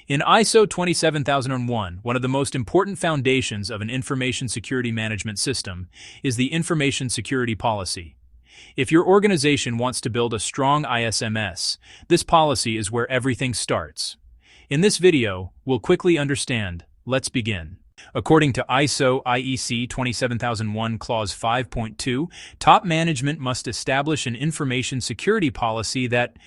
In ISO 27001, one of the most important foundations of an information security management system is the information security policy. If your organization wants to build a strong ISMS, this policy is where everything starts. In this video, we'll quickly understand. Let's begin. According to ISO IEC 27001 Clause 5.2, top management must establish an information security policy that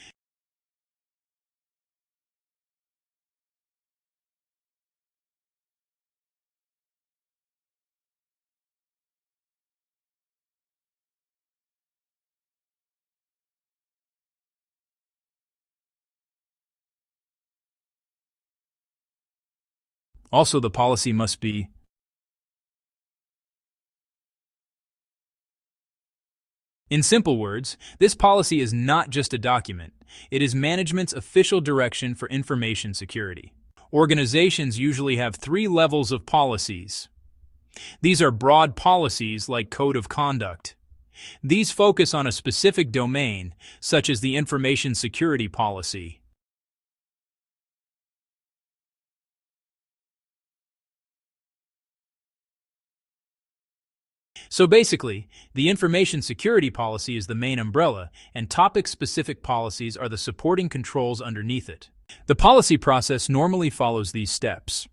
also the policy must be in simple words, this policy is not just a document, it is management's official direction for information security. Organizations usually have 3 levels of policies. These are broad policies like Code of Conduct. These focus on a specific domain, such as the information security policy. So basically, the information security policy is the main umbrella, and topic-specific policies are the supporting controls underneath it. The policy process normally follows these steps.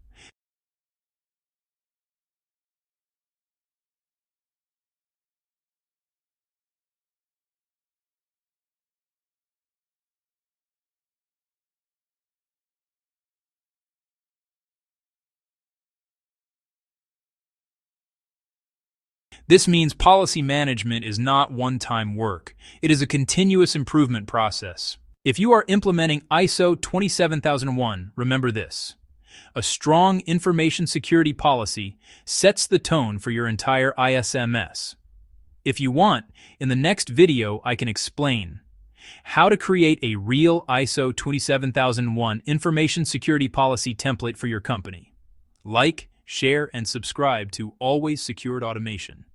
This means policy management is not one-time work. It is a continuous improvement process. If you are implementing ISO 27001, remember this. A strong information security policy sets the tone for your entire ISMS. If you want, in the next video I can explain how to create a real ISO 27001 information security policy template for your company. Like, share, and subscribe to Always Secured Automation.